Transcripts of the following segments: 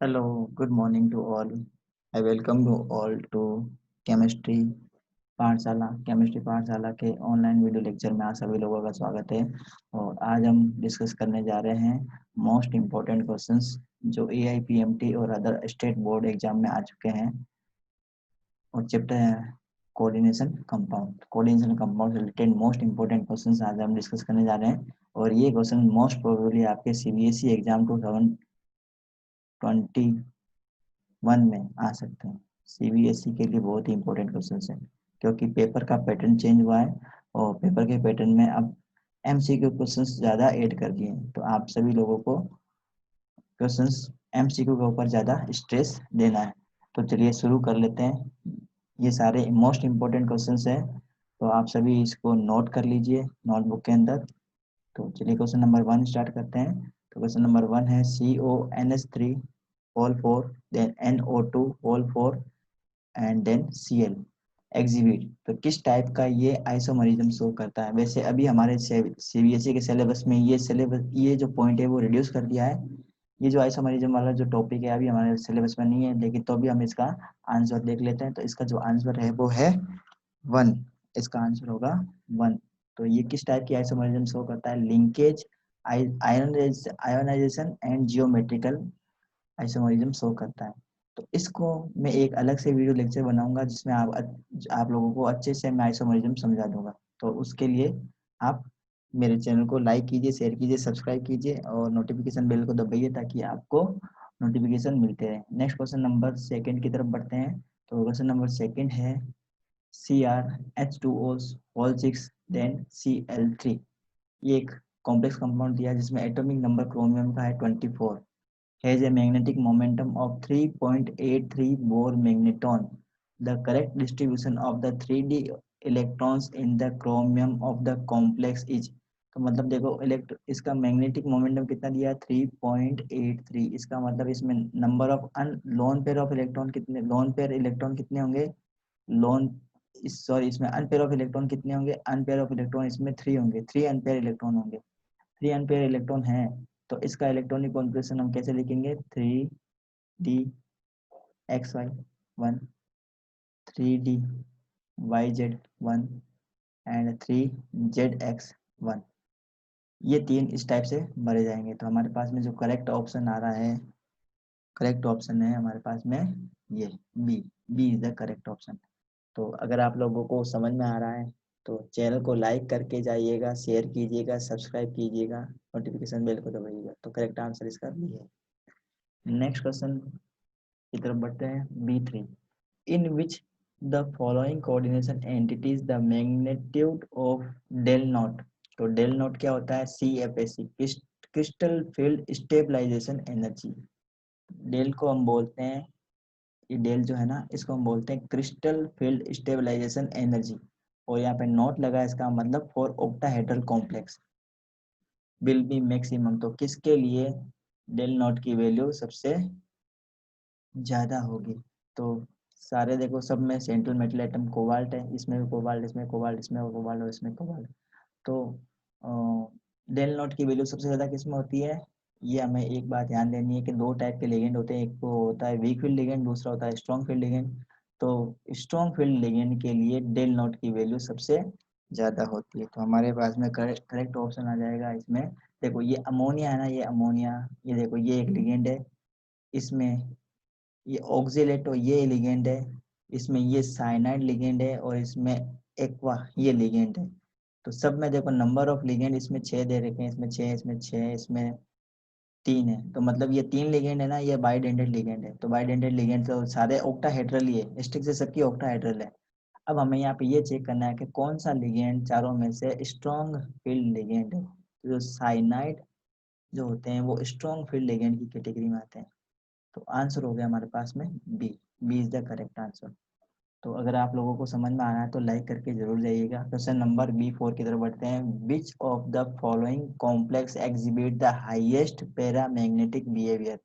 Hello, good morning to all. I welcome you all to chemistry पाठशाला के online video lecture में आप सभी लोगों का स्वागत है। और आज हम डिस्कस करने जा रहे हैं मोस्ट इम्पोर्टेंट क्वेश्चंस जो AIPMT और अदर स्टेट बोर्ड एग्जाम में आ चुके हैं। और चैप्टर है कोऑर्डिनेशन कंपाउंड से रिलेटेड मोस्ट इम्पोर्टेंट क्वेश्चंस आज हम डिस्कस करने जा रहे हैं। और ये क्वेश्चन मोस्ट प्रोबेबली आपके CBSE एग्जाम 2021 में आ सकते हैं। CBSE के लिए बहुत ही इंपॉर्टेंट क्वेश्चन है क्योंकि पेपर का पैटर्न चेंज हुआ है और पेपर के पैटर्न में अब MCQ क्वेश्चंस ज़्यादा ऐड कर दिए हैं। तो आप सभी लोगों को क्वेश्चंस MCQ के ऊपर ज़्यादा स्ट्रेस देना है। तो चलिए शुरू कर लेते हैं। ये सारे मोस्ट इम्पोर्टेंट क्वेश्चंस हैं, तो आप सभी इसको नोट कर लीजिए नोटबुक के अंदर। तो चलिए क्वेश्चन नंबर 1 स्टार्ट करते हैं। तो क्वेश्चन नंबर 1 है CONH3 whole 4 then NO2 whole 4 and then Cl exhibit. तो किस टाइप का ये आइसोमरिज्म शो करता है। वैसे अभी हमारे CBSE के सिलेबस में ये जो पॉइंट है वो रिड्यूस कर दिया है। ये जो आइसोमरिज्म वाला जो टॉपिक है अभी हमारे सिलेबस में नहीं है, लेकिन तो भी हम इसका आंसर देख लेते हैं। तो इसका जो आंसर है वो है 1। इसका आंसर होगा 1। तो ये किस टाइप की आइसोमरिज्म शो करता है? Linkage, ionisation and geometrical isomerism show करता है। तो इसको मैं एक अलग से वीडियो लेक्चर बनाऊंगा जिसमें आप लोगों को अच्छे से मैं आइसोमरिज्म समझा दूंगा। तो उसके लिए आप मेरे चैनल को लाइक कीजिए, शेयर कीजिए, सब्सक्राइब कीजिए और नोटिफिकेशन बेल को दबाइए ताकि आपको नोटिफिकेशन मिलते रहे। नेक्स्ट क्वेश्चन नंबर सेकंड की तरफ बढ़ते हैं। तो क्वेश्चन नंबर सेकंड है CrH2O होल 6 देन Cl3। ये एक कॉम्प्लेक्स कंपाउंड दिया जिसमें एटॉमिक नंबर क्रोमियम का है 24, has a magnetic momentum of 3.83 Bohr magneton. The correct distribution of the 3d electrons in the chromium of the complex is। तो मतलब देखो इसका मैग्नेटिक मोमेंटम कितना दिया है 3.83। इसका मतलब इसमें number of loan pair of electron कितने, लोन पेयर इलेक्ट्रॉन कितने होंगे, लोन सॉरी इसमें अनपेयर ऑफ इलेक्ट्रॉन कितने होंगे, अनपेयर ऑफ इलेक्ट्रॉन इसमें 3 होंगे, 3 अनपेयर इलेक्ट्रॉन होंगे। 3 अनपेयर इलेक्ट्रॉन है तो इसका इलेक्ट्रॉनिक कॉन्फ़िगरेशन हम कैसे लिखेंगे? 3d xy 1, 3d yz 1 and 3zx 1। ये तीन इस टाइप से भरे जाएंगे। तो हमारे पास में जो करेक्ट ऑप्शन आ रहा है, करेक्ट ऑप्शन है हमारे पास में ये B is the correct option. तो अगर आप लोगों को समझ में आ रहा है तो चैनल को लाइक करके जाइएगा, शेयर कीजिएगा, सब्सक्राइब कीजिएगा, नोटिफिकेशन बेल को दबाइएगा। तो करेक्ट आंसर इसका बी है। नेक्स्ट क्वेश्चन की तरफ बढ़ते हैं। B3 in which the following coordination entities the magnitude of del naught. तो डेल नॉट क्या होता है? CFAC crystal field stabilization energy. Del को हम बोलते हैं, ये डेल जो है ना इसको हम बोलते हैं क्रिस्टल फील्ड स्टेबलाइजेशन एनर्जी। और यहाँ पे नॉट लगा है, इसका मतलब for octahedral complex will be maximum. तो किसके लिए डेल नॉट की वैल्यू सबसे ज्यादा होगी? तो सारे देखो सब में सेंट्रल मेटल एटम कोबाल्ट है, इसमें भी कोबाल्ट, इसमें कोबाल्ट, इसमें कोबाल्ट और इसमें कोबाल्ट। तो डेल नॉट की वैल्यू सबसे ज्यादा किसमें होती है? ये हमें एक बात ध्यान देनी है कि दो टाइप के लिगेंड होते हैं, एक को होता है वीक फील्ड लिगेंड, दूसरा होता है स्ट्रॉन्ग फील्ड लिगेंड। तो स्ट्रॉन्ग फील्ड लिगेंड के लिए डेल नॉट की वैल्यू सबसे ज्यादा होती है। तो हमारे पास में करेक्ट ऑप्शन आ जाएगा इसमें। देखो ये अमोनिया है ना, ये अमोनिया, ये देखो ये एक लिगेंड है, इसमें ये ऑक्सीलेटो ये लिगेंड है, इसमें ये साइनाइड लिगेंड है और इसमें एक्वा ये लिगेंड है। तो सब में देखो नंबर ऑफ लिगेंड इसमें 6 दे रखे हैं, इसमें 6, इसमें 6, इसमें 3 है। तो मतलब ये 3 लिगेंड है ना, ये बाइडेंटेड लिगेंड है। तो बाइडेंटेड लिगेंड तो सारे ऑक्टाहेड्रल ही है, स्टिक से सबकी ऑक्टाहेड्रल है। अब हमें यहाँ पे ये चेक करना है कि कौन सा लिगेंड चारों में से स्ट्रॉन्ग फील्ड लिगेंड है। तो जो साइनाइड जो होते हैं वो स्ट्रॉन्ग फील्ड लिगेंड की कैटेगरी में आते हैं। तो आंसर हो गया हमारे पास में B is the correct answer. तो अगर आप लोगों को समझ में आ रहा है तो लाइक करके जरूर जाइएगा। क्वेश्चन नंबर B4 की तरफ बढ़ते हैं। Which of the following complex exhibit the highest paramagnetic behaviour.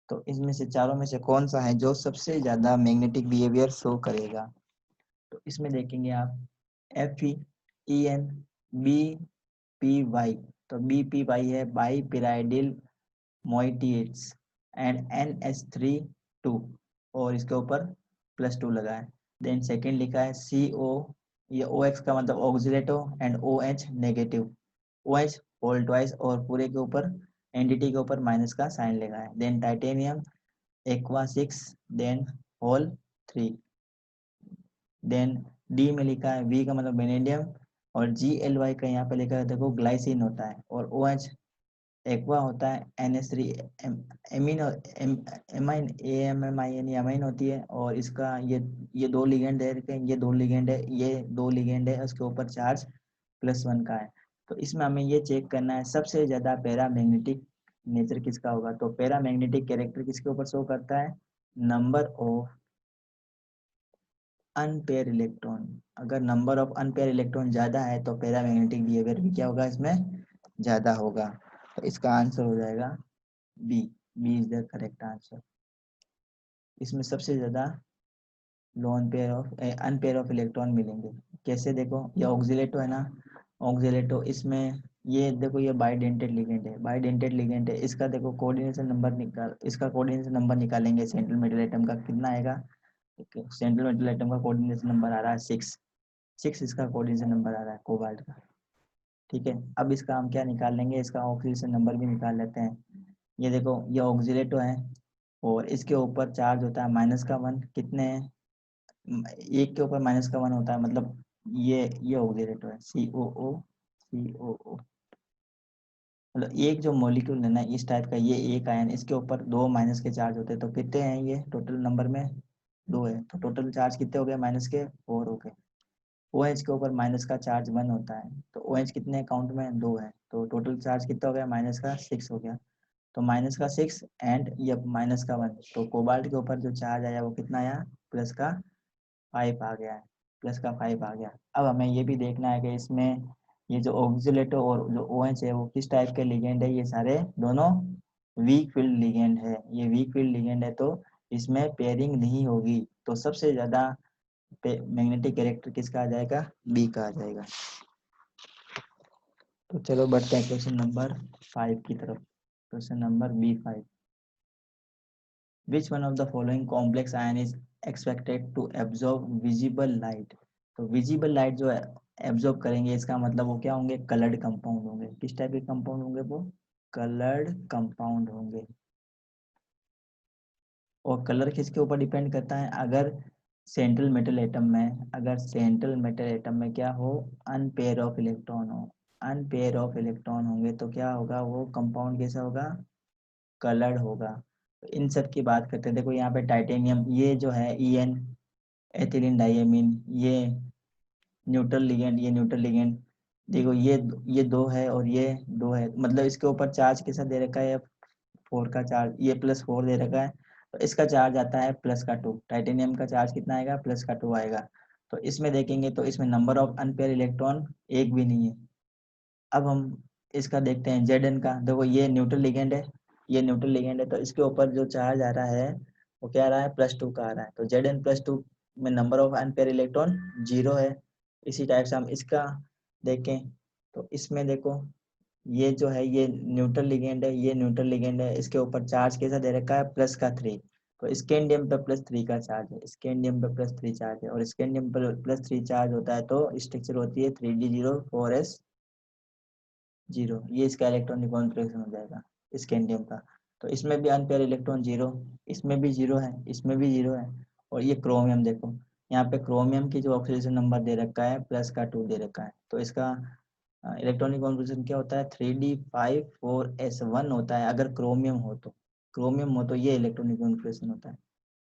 तो इसमें से चारों में से कौन सा है जो सबसे ज्यादा मैग्नेटिक बिहेवियर शो करेगा? तो इसमें देखेंगे आप FeEn BPy। तो BPy है बाई पिराइडिल मोइटीज एंड NH3 2 और इसके ऊपर +2 लगा है। देन सेकेंड लिखा है CO, ये OX का मतलब oxalato and OH negative, OH whole twice और पूरे के ऊपर एनडीटी के ऊपर माइनस का साइन लगा है। Then titanium aqua 6, then whole 3, then D में लिखा है V का मतलब वेनेडियम और GLY का यहाँ पे लिखा है देखो ग्लाइसिन होता है और OH एक्वा होता है NH3 amine amine AMMIN amine होती है और इसका ये दो लिगेंड है, ये दो लिगेंड है, ये दो लिगेंड है, उसके ऊपर चार्ज +1 का है। तो इसमें हमें ये चेक करना है सबसे ज्यादा पैरामैग्नेटिक नेचर किसका होगा। तो पैरामैग्नेटिक कैरेक्टर किसके ऊपर शो करता है, नंबर ऑफ अनपेयर इलेक्ट्रॉन। अगर नंबर ऑफ अनपेयर इलेक्ट्रॉन ज्यादा है तो पैरामैग्नेटिक बिहेवियर भी क्या होगा, इसमें ज्यादा होगा। तो इसका आंसर हो जाएगा B. B is the correct answer. इसमें सबसे ज्यादा lone pair of unpair of electron मिलेंगे। कैसे, देखो ये ऑक्सीलेटो है ना, ऑक्सीलेटो इसमें ये देखो ये बाइडेंटेड लिगेंड है, बाइडेंटेड लिगेंड है, इसका देखो कोऑर्डिनेशन नंबर इसका कोऑर्डिनेशन नंबर निकालेंगे सेंट्रल मेटल एटम का, कितना आएगा। सेंट्रल मेटल एटम का कोऑर्डिनेशन नंबर आ रहा है 6, 6 इसका कोऑर्डिनेशन नंबर आ रहा है कोबाल्ट का। ठीक है, अब इसका हम क्या निकाल लेंगे, इसका ऑक्सीडेशन नंबर भी निकाल लेते हैं। ये देखो ये ऑक्सीलेटो है और इसके ऊपर चार्ज होता है -1, कितने हैं, एक के ऊपर -1 होता है, मतलब ये ऑक्सीलेटो है COO, मतलब एक जो मॉलिक्यूल है ना इस टाइप का, ये एक आयन, इसके ऊपर 2 माइनस के चार्ज होते हैं, तो कितने हैं ये टोटल नंबर में 2 है, तो टोटल चार्ज कितने हो गए, -4 हो गए। OH के ऊपर माइनस का चार्ज 1 होता है, तो OH कितने काउंट में 2 है, तो टोटल चार्ज कितना हो गया, -6 हो गया। तो -6 एंड ये -1, तो कोबाल्ट के ऊपर जो चार्ज आया वो कितना आया, +5 आ गया है, +5 आ गया। अब हमें ये भी देखना है कि इसमें ये जो ऑक्सीलेटो और जो OH है वो किस टाइप के लिगेंड है, ये सारे दोनों वीक फील्ड लिगेंड है, ये वीक फील्ड लिगेंड है, तो इसमें पेयरिंग नहीं होगी। तो सबसे ज्यादा मैग्नेटिक कैरेक्टर किसका आ जाएगा, बी का आ जाएगा। तो चलो बढ़ते हैं क्वेश्चन नंबर 5 की तरफ। Question number B5, which one of the following complex ion is expected to absorb visible light। तो विजिबल लाइट जो है एब्जॉर्ब करेंगे, इसका मतलब वो क्या होंगे, कलर्ड कंपाउंड होंगे। किस टाइप के कंपाउंड होंगे, वो कलर्ड कंपाउंड होंगे। और कलर किसके ऊपर डिपेंड करता है, अगर सेंट्रल मेटल एटम में, अगर सेंट्रल मेटल एटम में क्या हो, अनपेयर ऑफ इलेक्ट्रॉन हो, अनपेयर ऑफ इलेक्ट्रॉन होंगे तो क्या होगा, वो कंपाउंड कैसा होगा, कलर्ड होगा। तो इन सब की बात करते हैं, देखो यहाँ पे टाइटेनियम, ये जो है EN एथिलीन डाइएमीन, ये न्यूट्रल लिगेंड, ये न्यूट्रल लिगेंड, देखो ये दो है और ये दो है, मतलब इसके ऊपर चार्ज कैसा दे रखा है, 4 का चार्ज, ये +4 दे रखा है, तो इसका चार्ज आता है +2। टाइटेनियम का चार्ज कितना आएगा, +2 आएगा। तो इसमें देखेंगे तो इसमें नंबर ऑफ अनपेयर इलेक्ट्रॉन एक भी नहीं है। अब हम इसका देखते हैं Zn का, देखो ये न्यूट्रल लिगेंड है, ये न्यूट्रल लिगेंड है, तो इसके ऊपर जो चार्ज आ रहा है वो क्या आ रहा है, +2 का आ रहा है। तो Zn+2 में नंबर ऑफ अनपेयर इलेक्ट्रॉन 0 है। इसी टाइप से हम इसका देखें तो इसमें देखो ये जो है ये न्यूट्रल लिगेंड है, ये न्यूट्रल लिगेंड है, इसके ऊपर चार्ज कैसा दे रखा है, +3। तो स्कैंडियम पे +3 का चार्ज है, स्कैंडियम पे +3 चार्ज है, और स्कैंडियम पर +3 चार्ज होता है तो स्ट्रक्चर होती है 3d04s0, ये इसका इलेक्ट्रॉनिक कॉन्फ़िगरेशन हो जाएगा स्कैंडियम का। तो इसमें भी अनपेयर इलेक्ट्रॉन 0, इसमें भी 0 है, इसमें भी 0 है। और ये क्रोमियम देखो, यहाँ पे क्रोमियम की जो ऑक्सीडेशन नंबर दे रखा है +2 दे रखा है, तो इसका इलेक्ट्रॉनिक कॉन्फ़िगरेशन क्या होता है, 3d54s1 होता है अगर क्रोमियम हो तो, क्रोमियम हो तो ये इलेक्ट्रॉनिक कॉन्फ़िगरेशन होता है।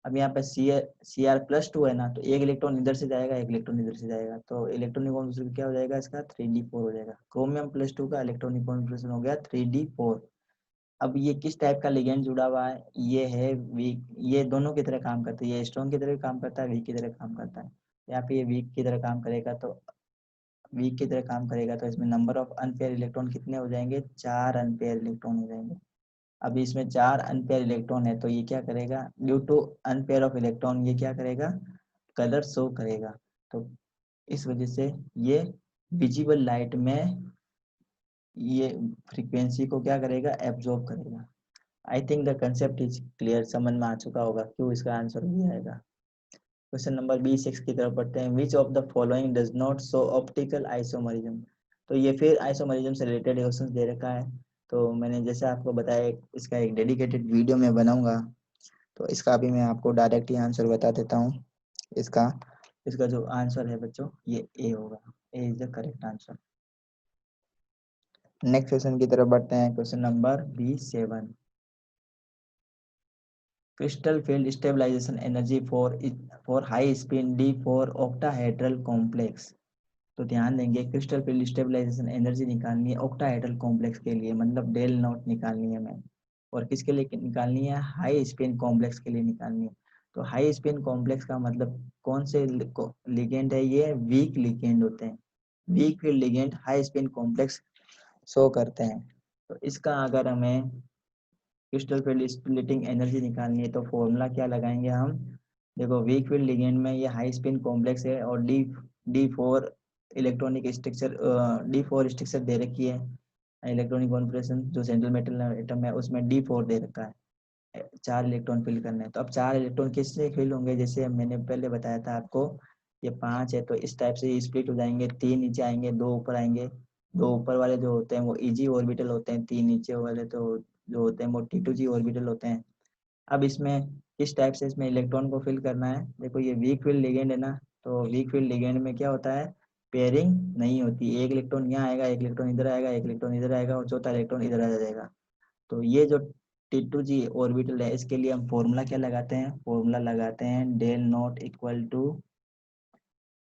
अब यहाँ पे Cr+2 है ना, तो एक इलेक्ट्रॉन इधर से जाएगा, एक इलेक्ट्रॉन इधर से जाएगा, तो इलेक्ट्रॉनिक कॉन्फ़िगरेशन क्या हो जाएगा इसका, 3d4 हो जाएगा। क्रोमियम+2 का इलेक्ट्रॉनिक कॉन्फ़िगरेशन हो गया 3d4। अब ये किस टाइप का लिगेंड जुड़ा हुआ है, ये है वीक, ये दोनों की तरह काम करता है, ये स्ट्रॉन्ग की तरह काम करता है, वीक की तरह काम करता है। यहाँ पे ये वीक की तरह काम करेगा, तो वीक की तरह काम करेगा, तो इसमें नंबर ऑफ अनपेयर इलेक्ट्रॉन कितने हो जाएंगे, 4 अनपेयर इलेक्ट्रॉन हो जाएंगे। अभी इसमें 4 अनपेयर इलेक्ट्रॉन है, तो ये क्या करेगा, due to unpair of electron ये क्या करेगा, कलर शो करेगा। तो इस वजह से ये विजिबल लाइट में ये फ्रीक्वेंसी को क्या करेगा, एब्जॉर्ब करेगा। I think the concept is clear, समझ में आ चुका होगा क्यों इसका आंसर भी आएगा। क्वेश्चन नंबर B6 की तरफ बढ़ते हैं। Which of the following does not show optical isomerism. तो ये फिर आइसोमरिज्म से रिलेटेड क्वेश्चन दे रखा है। तो मैंने जैसे आपको बताया इसका एक डेडिकेटेड वीडियो मैं बनाऊंगा, तो इसका अभी मैं आपको डायरेक्ट ही आंसर बता देता हूँ। इसका इसका जो आंसर है बच्चों ये ए होगा। A is the correct answer. Next question की तरफ बढ़ते हैं। Question number B7। Crystal field stabilization energy for high spin d four octahedral complex. तो ध्यान देंगे, क्रिस्टल फील्ड स्टेबलाइजेशन एनर्जी निकालनी है ऑक्टाहेड्रल कॉम्प्लेक्स के लिए, मतलब डेल नॉट निकालनी है मैं। और किसके लिए निकालनी है? हाई स्पिन कॉम्प्लेक्स के लिए निकालनी है। तो हाई स्पिन कॉम्प्लेक्स का मतलब कौन से लिगेंड है? ये वीक लिगेंड होते हैं। Week field ligand high spin complex show करते हैं। तो इसका अगर हमें क्रिस्टल फील्ड स्प्लिटिंग एनर्जी निकालनी है तो फॉर्मूला क्या लगाएंगे हम? देखो, वीक फील्ड लिगेंड में ये हाई स्पिन कॉम्प्लेक्स है और डी4 इलेक्ट्रॉनिक स्ट्रक्चर, डी4 स्ट्रक्चर दे रखी है। इलेक्ट्रॉनिक कॉन्फिगरेशन जो सेंट्रल मेटल एटम है उसमें डी4 दे रखा है। 4 इलेक्ट्रॉन फिल करने हैं। तो अब 4 इलेक्ट्रॉन किससे फिल होंगे? जैसे मैंने पहले बताया था आपको, ये 5 है तो इस टाइप से स्प्लिट हो जाएंगे। 3 नीचे आएंगे, 2 ऊपर आएंगे। 2 ऊपर वाले जो होते हैं वो इजी ऑर्बिटल होते हैं, 3 नीचे वाले तो जो होते हैं वो T2G ऑर्बिटल होते हैं। अब इसमें किस टाइप से इसमें इलेक्ट्रॉन को फिल करना है? देखो, ये वीक फील्ड लिगेंड है ना, तो वीक फील्ड लिगेंड में क्या होता है? पेयरिंग नहीं होती। एक इलेक्ट्रॉन यहाँ आएगा, एक इलेक्ट्रॉन इधर आएगा, एक इलेक्ट्रॉन इधर आएगा और चौथा इलेक्ट्रॉन इधर आ जाएगा। तो ये जो T2G ऑर्बिटल है इसके लिए हम फॉर्मूला क्या लगाते हैं? फॉर्मूला लगाते हैं del naught equal to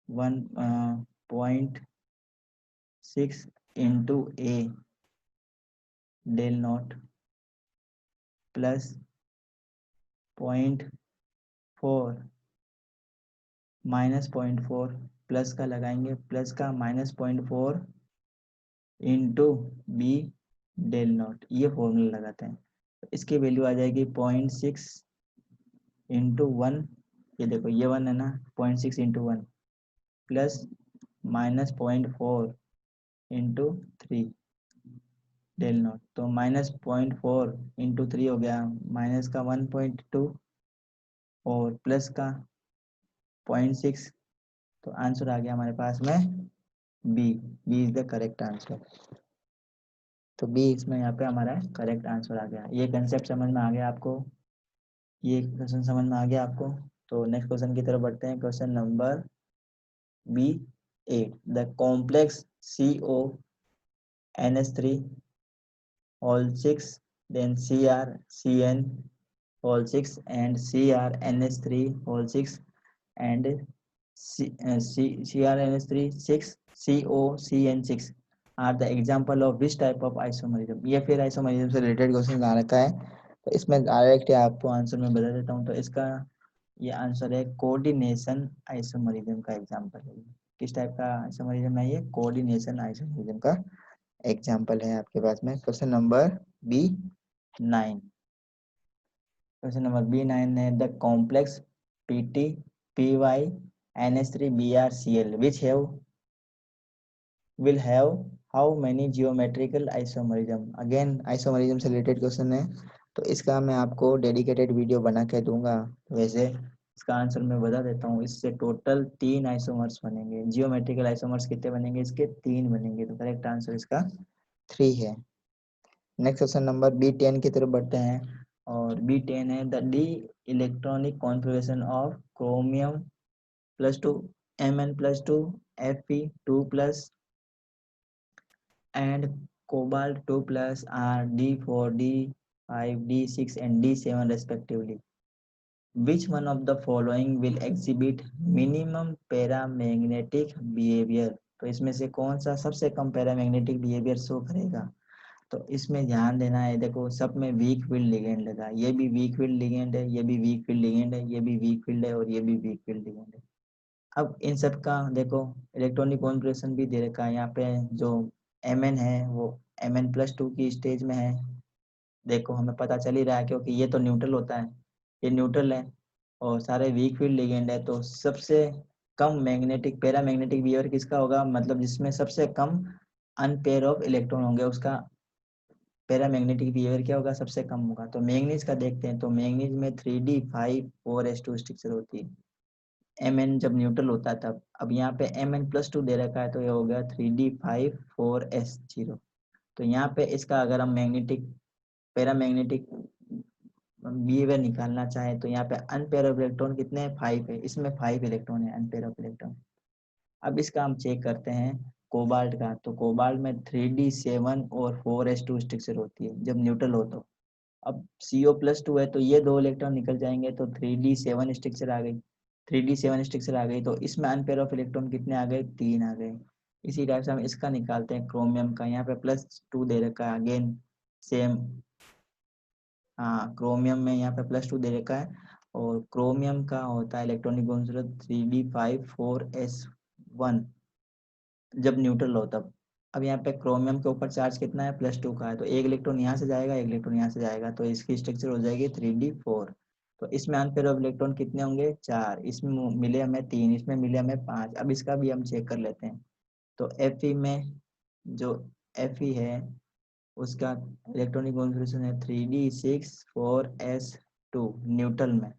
1.6 into A del naught plus 0.4 minus 0.4 plus का लगाएंगे, प्लस का -0.4 इंटू बी डेल नॉट, ये फॉर्मूला लगाते हैं। तो इसकी वैल्यू आ जाएगी 0.6 इंटू 1। ये देखो, ये 1 है ना, 0.6 into 1 plus -0.4 into 3 del naught. तो -0.4 इंटू 3 हो गया, माइनस का 1.2 और प्लस का 0.6। तो आंसर आ गया हमारे पास में B. B is the correct answer. तो बी इसमें यहाँ पे हमारा करेक्ट आंसर आ गया। ये कंसेप्ट समझ में आ गया आपको? ये क्वेश्चन समझ में आ गया आपको? तो नेक्स्ट क्वेश्चन की तरफ बढ़ते हैं। Question number B8। The complex CONH3 whole 6 then CrCN whole 6 and CrNH3 whole 6 and CrNH3 6 COCN6 are the example of which type of isomerism. ये फिर आइसोमरिज्म से रिलेटेड क्वेश्चन आ रखा है, तो इसमें डायरेक्ट आपको आंसर में बता देता हूँ। तो इसका ये आंसर है कोऑर्डिनेशन आइसोमरिज्म का एग्जाम्पल है। किस टाइप का आइसोमरिज्म है? ये कोऑर्डिनेशन आइसोमरिज्म का एग्जाम्पल है आपके पास में। Question number B9। Question number B9 है the complex PT PY NH3 BrCl which will have how many geometrical isomerism। Again isomerism से रिलेटेड क्वेश्चन है, तो इसका मैं आपको डेडिकेटेड वीडियो बना के दूंगा। वैसे इसका आंसर मैं बता देता हूँ, इससे टोटल 3 आइसोमर्स बनेंगे। जियोमेट्रिकल आइसोमर्स कितने बनेंगे? इसके 3 बनेंगे। तो करेक्ट आंसर इसका 3 है। नेक्स्ट क्वेश्चन नंबर B10 की तरफ बढ़ते हैं और B10 है the D electronic configuration of chromium +2 Mn+2 Fe2+ and cobalt 2+ are D4 D5 D6 and D7 respectively. Which one of the following will exhibit minimum paramagnetic behavior। तो इसमें से कौन सा सबसे कम पैरामैग्नेटिक बिहेवियर शो करेगा? तो इसमें ध्यान देना है। देखो, सब में वीक फील्ड लिगेंड लगा, ये भी वीक फील्ड लिगेंड है, ये भी वीक फील्ड लिगेंड है, ये भी वीक फील्ड है और ये भी वीक फील्ड लिगेंड है। अब इन सब का देखो इलेक्ट्रॉनिक कॉन्फ़िगरेशन भी दे रखा है। यहाँ पे जो Mn है वो Mn+2 की स्टेज में है। देखो, हमें पता चल ही रहा है क्योंकि ये तो न्यूट्रल होता है, ये न्यूट्रल है और सारे वीक फील्ड लिगेंड है। तो सबसे कम मैग्नेटिक पैरामैग्नेटिक बिहेवियर किसका होगा? मतलब जिसमें सबसे कम अनपेयर ऑफ इलेक्ट्रॉन होंगे उसका पैरामैग्नेटिक बिहेवियर क्या होगा, सबसे कम होगा। तो मैंगनीज का देखते हैं, तो मैंगनीज में 3d5 4s2 स्ट्रक्चर होती है, Mn जब न्यूट्रल होता है तब। अब यहाँ पे Mn+2 दे रखा है, तो ये हो गया 3d5 4s0। तो यहाँ पे इसका अगर हम पैरामैग्नेटिक बिहेवियर निकालना चाहें, तो यहाँ पे अनपेयर ऑफ इलेक्ट्रॉन कितने हैं, 5 है, इसमें 5 इलेक्ट्रॉन है अनपेयर ऑफ इलेक्ट्रॉन। अब इसका हम चेक करते हैं कोबाल्ट का, तो कोबाल्ट में 3d7 और 4s2 स्ट्रक्चर होती है जब न्यूट्रल हो तो। अब CO+2 है, तो ये 2 इलेक्ट्रॉन निकल जाएंगे, तो 3d7 स्ट्रक्चर आ गई, 3d7 स्ट्रक्चर आ गई। तो इसमें अनपेयर ऑफ इलेक्ट्रॉन कितने आ गए, 3 आ गए। इसी टाइप से हम इसका निकालते हैं क्रोमियम का, यहाँ पे +2 दे रखा है, अगेन सेम। हाँ, क्रोमियम में यहाँ पे +2 दे रखा है, और क्रोमियम का होता है इलेक्ट्रॉनिक गुणसूत्र 3d5 4s1 जब न्यूट्रल हो तब। अब यहाँ पे क्रोमियम के ऊपर चार्ज कितना है, +2 का है, तो एक इलेक्ट्रॉन यहाँ से जाएगा, एक इलेक्ट्रॉन यहाँ से जाएगा, तो इसकी स्ट्रक्चर हो जाएगी 3d4। तो इसमें अनपेयर ऑफ इलेक्ट्रॉन कितने होंगे, 4, इसमें मिले हमें 3, इसमें मिले हमें 5। अब इसका भी हम चेक कर लेते हैं। तो Fe में जो Fe है उसका इलेक्ट्रॉनिक कॉन्फ़िगरेशन है 3d6 4s2 न्यूट्रल में,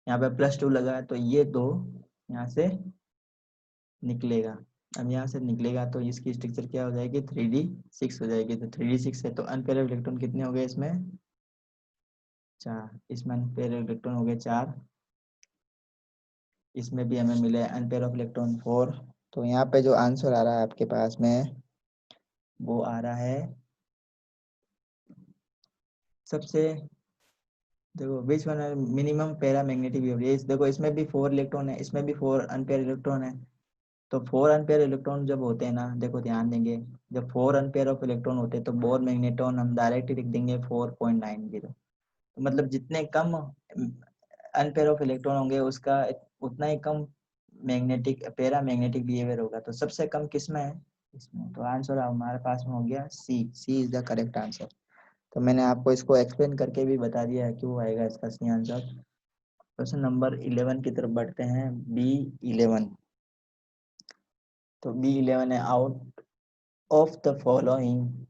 यहाँ पे +2 लगा है, तो ये 2 यहाँ से निकलेगा। अब यहाँ से निकलेगा तो इसकी स्ट्रक्चर क्या हो जाएगी, 3d6 हो जाएगी। तो 3d6 है, तो अनपेयर इलेक्ट्रॉन कितने हो गए इसमें, 4। इसमें अनपेयर इलेक्ट्रॉन हो गए 4, इसमें भी हमें मिले अनपेयर ऑफ इलेक्ट्रॉन 4। तो यहाँ पे जो आंसर आ रहा है आपके पास में, वो आ रहा है सबसे, देखो which one minimum paramagnetic behaviour, देखो इसमें भी 4 इलेक्ट्रॉन है, इसमें भी 4 अनपेयर इलेक्ट्रॉन है। तो 4 अनपेयर इलेक्ट्रॉन जब होते हैं ना, देखो ध्यान देंगे, जब 4 अनपेयर ऑफ इलेक्ट्रॉन होते हैं तो बोर मैग्नेट्रॉन हम डायरेक्ट लिख देंगे 4.90। तो मतलब जितने कम अनपेयर ऑफ इलेक्ट्रॉन होंगे उसका उतना ही कम मैग्नेटिक पैरामैग्नेटिक बिहेवियर होगा। तो सबसे कम किसमें है, इसमें। तो आंसर हमारे पास में हो गया सी इज द करेक्ट आंसर। तो मैंने आपको इसको एक्सप्लेन करके भी बता दिया है क्यों आएगा इसका सी आंसर। क्वेश्चन नंबर 11 की तरफ बढ़ते हैं, B11। तो B11 है, out of the following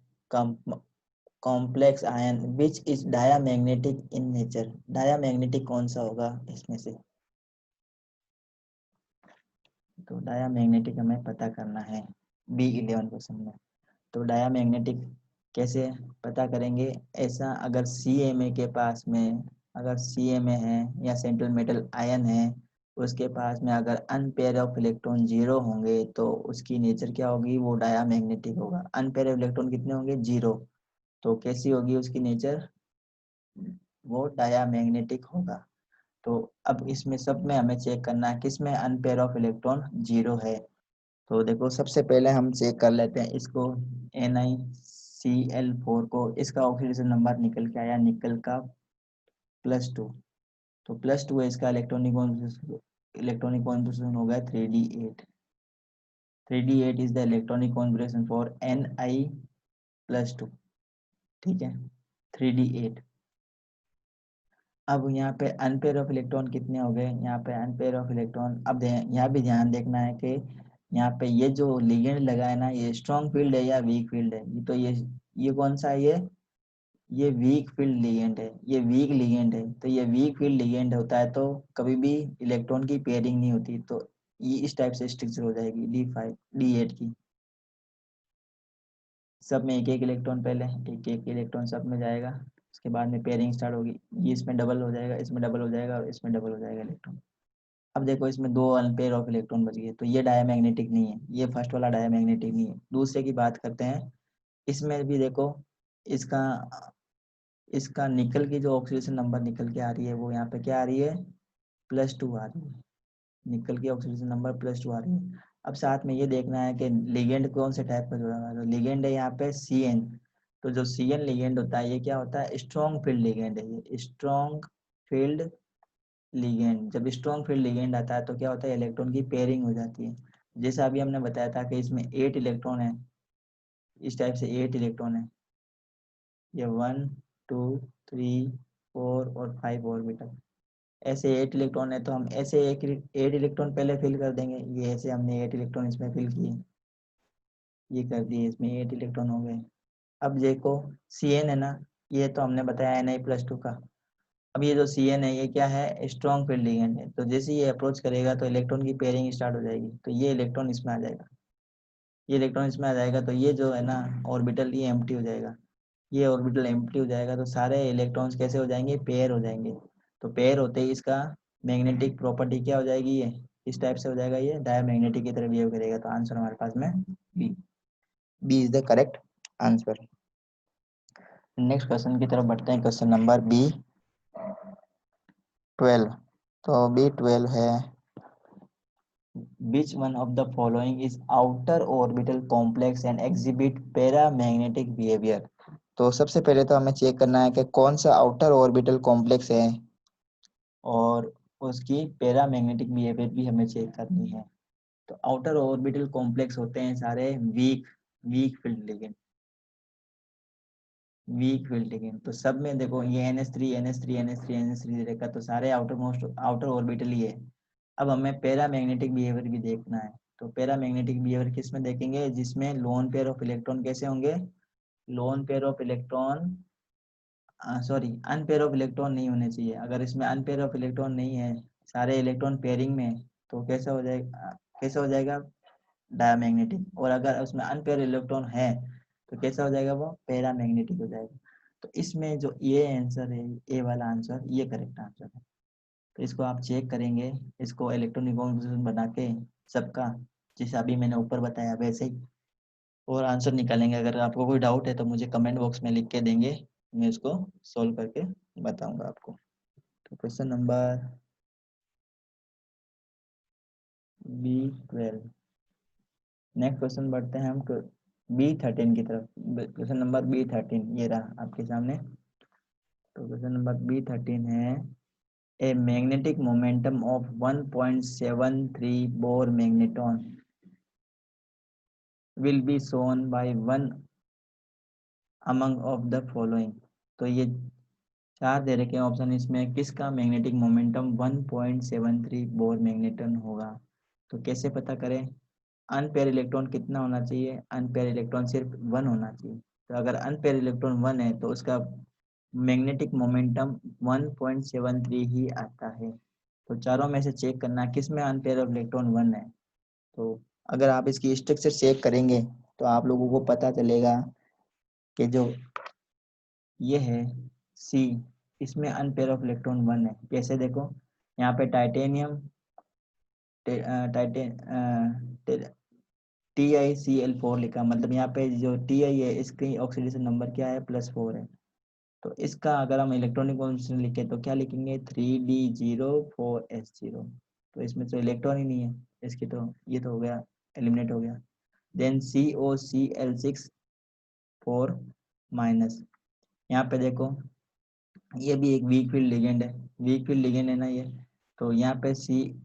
complex ion which is diamagnetic in nature, diamagnetic कौन सा होगा इसमें से। तो डायामैग्नेटिक हमें पता करना है B11 क्वेश्चन में। तो डायामैग्नेटिक कैसे पता करेंगे, ऐसा अगर CMA के पास में, अगर CMA है या सेंट्रल मेटल आयन है, उसके पास में अगर अनपेयर ऑफ इलेक्ट्रॉन 0 होंगे तो उसकी नेचर क्या होगी, वो डायामैग्नेटिक होगा। अनपेयर ऑफ इलेक्ट्रॉन कितने होंगे, 0, तो कैसी होगी उसकी नेचर, वो डायामैग्नेटिक होगा। तो अब इसमें सब में हमें चेक करना है किसमें अनपेयर ऑफ इलेक्ट्रॉन 0 है। तो देखो सबसे पहले हम चेक कर लेते हैं इसको, NiCl4 को, इसका ऑक्सीडेशन नंबर निकल के आया निकल का +2। तो +2 है इसका इलेक्ट्रॉनिक कॉन्फ़िगरेशन हो गया 3d8। 3d8 is the electronic configuration for Ni+2, ठीक है, 3d8। अब यहाँ पे अनपेयर ऑफ इलेक्ट्रॉन कितने हो गए, यहाँ पे अनपेयर ऑफ इलेक्ट्रॉन, अब यहाँ भी ध्यान देखना है कि यहाँ पे ये जो लिगेंड लगा है ना, ये स्ट्रॉन्ग फील्ड है या वीक फील्ड है। तो ये कौन सा है, ये वीक फील्ड लिगेंड है, ये वीक लिगेंड है। तो ये वीक फील्ड लिगेंड होता है तो कभी भी इलेक्ट्रॉन की पेयरिंग नहीं होती। तो ये इस टाइप से स्ट्रक्चर हो जाएगी D8 की, सब में एक एक इलेक्ट्रॉन, पहले एक एक इलेक्ट्रॉन सब में जाएगा, उसके बाद में पेयरिंग स्टार्ट होगी, ये इसमें डबल हो जाएगा, इसमें डबल हो जाएगा, और इसमें डबल हो जाएगा इलेक्ट्रॉन। अब देखो इसमें 2 अनपेयर ऑफ इलेक्ट्रॉन बच गए, तो ये डायमैग्नेटिक नहीं है, ये फर्स्ट वाला डायमैग्नेटिक नहीं है। दूसरे की बात करते हैं, इसमें भी देखो इसका इसका निकल की जो ऑक्सीडेशन नंबर निकल के आ रही है, वो यहाँ पे क्या आ रही है, +2 आ रही है। निकल की ऑक्सीडेशन नंबर +2 आ रही है। अब साथ में ये देखना है कि लिगेंड कौन से टाइप का जुड़ा हुआ है। तो लिगेंड है यहाँ पे CN। तो जो CN लिगेंड होता है, ये क्या होता है, स्ट्रॉन्ग फील्ड लिगेंड है, ये स्ट्रॉन्ग फील्ड लिगेंड। जब स्ट्रॉन्ग फील्ड लिगेंड आता है तो क्या होता है, इलेक्ट्रॉन की पेयरिंग हो जाती है। जैसा अभी हमने बताया था कि इसमें 8 इलेक्ट्रॉन है, इस टाइप से 8 इलेक्ट्रॉन है, ये 1 2 3 4 और 5 ऑर्बिटल, ऐसे 8 इलेक्ट्रॉन है। तो हम ऐसे 8 इलेक्ट्रॉन पहले फिल कर देंगे, ये ऐसे हमने 8 इलेक्ट्रॉन इसमें फिल किए, ये कर दिए, इसमें 8 इलेक्ट्रॉन हो गए। अब देखो Cn है ना, ये तो हमने बताया Na+2 का। अब ये जो Cn है ये क्या है, स्ट्रॉन्ग फील्ड लिगेंड है, तो जैसे ये अप्रोच करेगा तो इलेक्ट्रॉन की पेयरिंग स्टार्ट हो जाएगी, तो ये इलेक्ट्रॉन इसमें आ जाएगा, ये इलेक्ट्रॉन इसमें आ जाएगा, तो ये जो है ना ऑर्बिटल ये एम्प्टी हो जाएगा, ये ऑर्बिटल एम्प्टी हो जाएगा, तो सारे इलेक्ट्रॉन्स कैसे हो जाएंगे, पेयर हो जाएंगे। तो पेयर होते ही इसका मैग्नेटिक प्रॉपर्टी क्या हो जाएगी, ये इस टाइप से हो जाएगा, ये डायमैग्नेटिक की तरह बिहेव करेगा। तो आंसर हमारे पास में B, B is the correct answer. Next question की तरफ बढ़ते हैं, क्वेश्चन नंबर B12। तो B12 है, which one of the following is outer orbital complex and exhibit paramagnetic behavior। तो सबसे पहले तो हमें चेक करना है कि कौन सा आउटर ऑर्बिटल कॉम्प्लेक्स है, और उसकी पैरामैग्नेटिक बिहेवियर भी हमें चेक करनी है। तो आउटर ऑर्बिटल कॉम्प्लेक्स होते हैं सारे weak weak field ligand, weak field ligand. तो सब में देखो ये NH3 NH3 NH3 NH3 देखा, तो सारे आउटर मोस्ट आउटर ऑर्बिटल ही है। अब हमें पैरामैग्नेटिक बिहेवियर भी देखना है, तो पैरामैग्नेटिक बिहेवियर किस में देखेंगे, जिसमें लोन पेयर ऑफ इलेक्ट्रॉन कैसे होंगे, lone pair of electron, sorry unpair of electron नहीं होने चाहिए। अगर इसमें अनपेयर ऑफ इलेक्ट्रॉन नहीं है, सारे इलेक्ट्रॉन पेयरिंग में, तो कैसा हो जाएगा, कैसा हो जाएगा, डायमैग्नेटिक। और अगर उसमें अनपेयर इलेक्ट्रॉन है तो कैसा हो जाएगा, वो पैरामैग्नेटिक हो जाएगा। तो इसमें जो ये आंसर है, ए वाला आंसर, ये करेक्ट आंसर है। तो इसको आप चेक करेंगे, इसको इलेक्ट्रॉनिक कॉन्फ़िगरेशन बना के सबका, जैसे अभी मैंने ऊपर बताया वैसे ही, और आंसर निकालेंगे। अगर आपको कोई डाउट है तो मुझे कमेंट बॉक्स में लिख के देंगे, मैं इसको सॉल्व करके बताऊंगा आपको। तो question number B12। Next question बढ़ते हैं हम B13 की तरफ। क्वेश्चन नंबर B13 ये रहा आपके सामने। तो क्वेश्चन नंबर B13 है, a magnetic momentum of 1.73 bore magnetron will be shown by one among of the following। तो ये चार दे रखे हैं ऑप्शन, इसमें किसका मैग्नेटिक मोमेंटम 1.73 बोर मैग्नेट्रॉन होगा। तो कैसे पता करें, अनपेयर इलेक्ट्रॉन कितना होना चाहिए, अनपेयर इलेक्ट्रॉन सिर्फ 1 होना चाहिए। तो अगर अनपेयर इलेक्ट्रॉन 1 है तो उसका मैग्नेटिक मोमेंटम 1.73 ही आता है। तो चारों में से चेक करना किस में अनपेयर ऑफ इलेक्ट्रॉन 1 है। तो अगर आप इसकी स्ट्रक्चर चेक करेंगे तो आप लोगों को पता चलेगा कि जो ये है सी, इसमें अनपेयर ऑफ इलेक्ट्रॉन 1 है। कैसे देखो, यहाँ पे टाइटेनियम, टाइटेन TiCl4 लिखा, मतलब यहाँ पे जो Ti है इसकी ऑक्सीडेशन नंबर क्या है, +4 है। तो इसका अगर हम इलेक्ट्रॉनिक कॉन्फ़िगरेशन लिखे तो क्या लिखेंगे, 3D04S0। तो इसमें तो इलेक्ट्रॉन ही नहीं है इसकी, तो ये तो हो गया, एलिमिनेट हो गया। देन COCl6 4-, यहाँ पे देखो ये भी एक वीक फील्ड लिगेंड है, वीक फील्ड लिगेंड है ना ये। तो यहाँ पे सी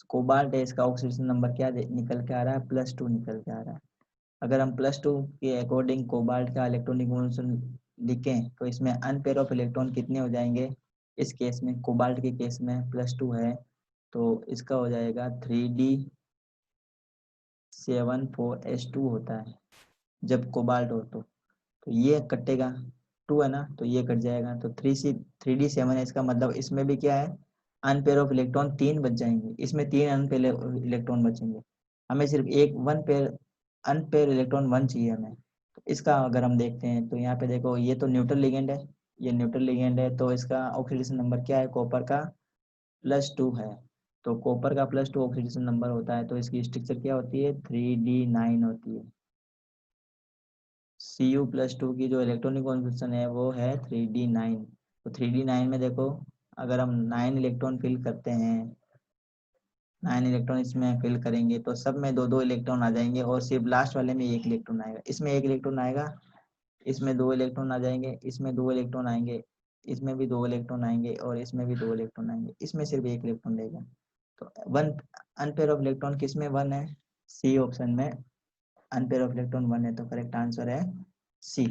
कोबाल्ट है, इसका ऑक्सीडेशन नंबर क्या निकल के आ रहा है, +2 निकल के आ रहा है। अगर हम +2 के अकॉर्डिंग कोबाल्ट का इलेक्ट्रॉनिक कॉन्फ़िगरेशन लिखें तो इसमें अनपेयर ऑफ इलेक्ट्रॉन कितने हो जाएंगे, इस केस में कोबाल्ट के केस में +2 है, तो इसका हो जाएगा 3D74S2 होता है जब कोबाल्ट हो तो ये कटेगा, 2 है ना, तो ये कट जाएगा, तो 3D7 है, इसका मतलब इसमें भी क्या है, अनपेयर ऑफ इलेक्ट्रॉन 3 बच जाएंगे, इसमें 3 अनपेयर इलेक्ट्रॉन बचेंगे। हमें सिर्फ एक वन पेयर अनपेयर इलेक्ट्रॉन 1 चाहिए हमें। तो इसका अगर हम देखते हैं तो यहाँ पे देखो ये तो न्यूट्रल लिगेंड है, ये न्यूट्रल लिगेंड है, तो इसका ऑक्सीडेशन नंबर क्या है, कॉपर का +2 है। तो कॉपर का +2 ऑक्सीडेशन नंबर होता है, तो इसकी स्ट्रक्चर क्या होती है, 3D9 होती है। Cu+2 की जो इलेक्ट्रॉनिक कॉन्फ़िगरेशन है वो है 3D9। तो 3D9 में देखो, अगर हम 9 इलेक्ट्रॉन फिल करते हैं, 9 इलेक्ट्रॉन इसमें फिल करेंगे तो सब में 2-2 इलेक्ट्रॉन आ जाएंगे, और सिर्फ लास्ट वाले में 1 इलेक्ट्रॉन आएगा। इसमें 1 इलेक्ट्रॉन आएगा, इसमें 2 इलेक्ट्रॉन आ जाएंगे, इसमें 2 इलेक्ट्रॉन आएंगे, इसमें भी 2 इलेक्ट्रॉन आएंगे, और इसमें भी 2 इलेक्ट्रॉन आएंगे, इसमें सिर्फ 1 इलेक्ट्रॉन रहेगा। तो वन अनपेयर ऑफ इलेक्ट्रॉन किस में 1 है, सी ऑप्शन में अनपेयर ऑफ इलेक्ट्रॉन 1 है, तो करेक्ट आंसर है सी।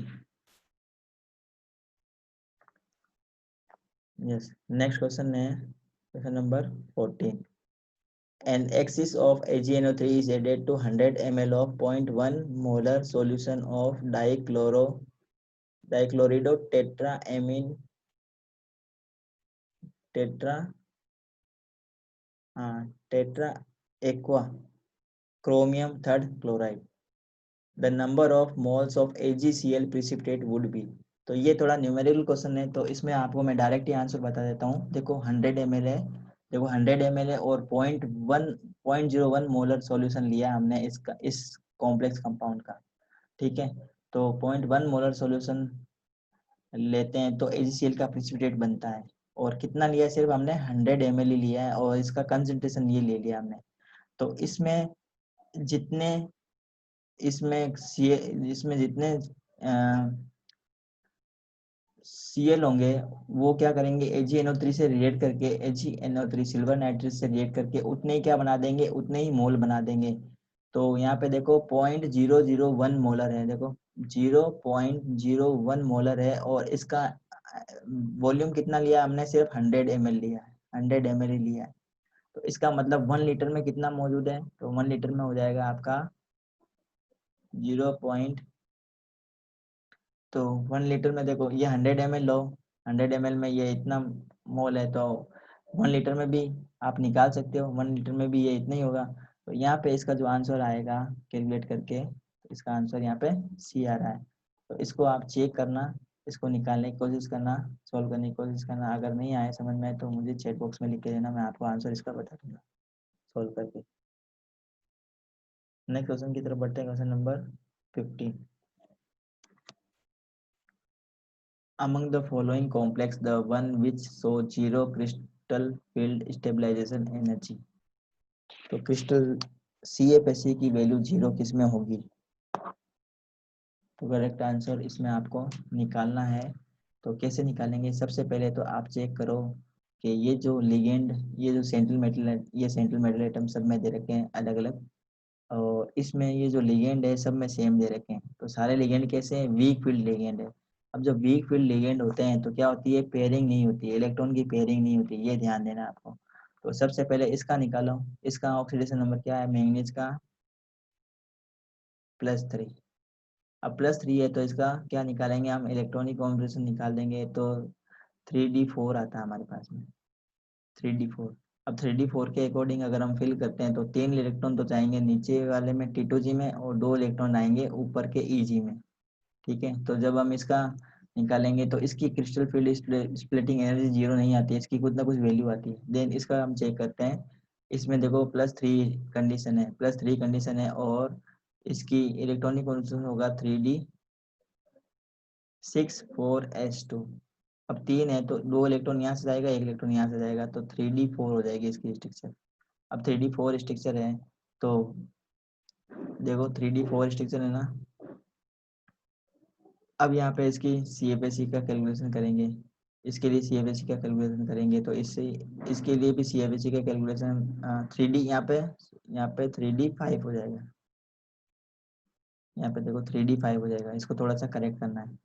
यस, नेक्स्ट क्वेश्चन है question number 14। An excess of AgNO3 is added to 100 ml of 0.1 molar solution of dichlorido tetraamine tetra aqua chromium third chloride. The number of moles of AgCl precipitate would be. तो ये थोड़ा numerical question है, तो इसमें आपको मैं direct ही answer बता देता हूँ। देखो 100 ml है, देखो 100 ml है और 0.01 मोलर सॉल्यूशन लिया हमने इसका, इस कॉम्प्लेक्स कंपाउंड का, ठीक है। तो 0.1 मोलर सॉल्यूशन लेते हैं तो AgCl का प्रिसिपिटेट बनता है। और कितना लिया है, सिर्फ हमने 100 ml ही लिया है और इसका कंसंट्रेशन ये ले लिया हमने। तो इसमें जितने इसमें जितने Cl होंगे वो क्या करेंगे, AgNO3 से रिएक्ट करके, AgNO3 सिल्वर नाइट्रेट से रिएक्ट करके उतने ही क्या बना देंगे, उतने ही मोल बना देंगे। तो यहाँ पे देखो 0.001 मोलर है, देखो 0.01 मोलर है और इसका वॉल्यूम कितना लिया हमने, सिर्फ 100 ml लिया है, 100 ml ही लिया है। तो इसका मतलब 1 लीटर में कितना मौजूद है, तो 1 लीटर में हो जाएगा आपका 0. तो 1 लीटर में देखो ये 100 ml लो, 100 ml में ये इतना मोल है, तो 1 लीटर में भी आप निकाल सकते हो, 1 लीटर में भी ये इतना ही होगा। तो यहाँ पे इसका जो आंसर आएगा कैलकुलेट करके, तो इसका आंसर यहाँ पे सी आ रहा है। तो इसको आप चेक करना, इसको निकालने की कोशिश करना, सॉल्व करने की कोशिश करना। अगर नहीं आए समझ में तो मुझे चैट बॉक्स में लिख के देना, मैं आपको आंसर इसका बता दूंगा सॉल्व करके। नेक्स्ट क्वेश्चन की तरफ बढ़ते हैं, question number 15। Among the following complex, the one which show zero crystal field stabilization energy, तो क्रिस्टल CFSE की वैल्यू 0 किस में होगी। तो करेक्ट आंसर इसमें आपको निकालना है। तो कैसे निकालेंगे, सबसे पहले तो आप चेक करो कि ये जो लिगेंड, ये जो सेंट्रल मेटल, ये सेंट्रल मेटल एटम सब में दे रखे हैं अलग अलग, और इसमें ये जो लिगेंड है सब में सेम दे रखे हैं। तो सारे लिगेंड कैसे हैं, वीक फील्ड लिगेंड है। अब जब वीक फील्ड लिगेंड होते हैं तो क्या होती है, पेयरिंग नहीं होती है, इलेक्ट्रॉन की पेयरिंग नहीं होती, ये ध्यान देना आपको। तो सबसे पहले इसका निकालो, इसका ऑक्सीडेशन नंबर क्या है, मैंगनीज का +3। अब +3 है तो इसका क्या निकालेंगे हम, इलेक्ट्रॉनिक कॉन्फ़िगरेशन निकाल देंगे, तो 3d4 आता है हमारे पास में, 3d4। अब 3d4 के अकॉर्डिंग अगर हम फिल करते हैं तो 3 इलेक्ट्रॉन तो जाएंगे नीचे वाले में T2G में और 2 इलेक्ट्रॉन आएंगे ऊपर के EG में, ठीक है। तो जब हम इसका निकालेंगे तो इसकी क्रिस्टल फील्ड स्प्लिटिंग एनर्जी 0 नहीं आती है, इसकी कुछ ना कुछ वैल्यू आती है। देन इसका हम चेक करते हैं, इसमें देखो +3 कंडीशन है, +3 कंडीशन है और इसकी इलेक्ट्रॉनिक कॉन्फ़िगरेशन होगा 3d6 4s2। अब 3 है तो 2 इलेक्ट्रॉन यहाँ से जाएगा, 1 इलेक्ट्रॉन यहाँ से जाएगा, तो 3d4 हो जाएगी इसकी स्ट्रक्चर। अब 3d4 स्ट्रक्चर है तो देखो 3d4 स्ट्रक्चर है ना। अब यहाँ पे इसकी CFSE का कैलकुलेशन करेंगे, इसके लिए CFSE का कैलकुलेशन करेंगे, तो इससे इसके लिए भी CFSE का कैलकुलेशन 3D, यहाँ पे 3d5 हो जाएगा, यहाँ पे देखो 3d5 हो जाएगा। इसको थोड़ा सा करेक्ट करना है,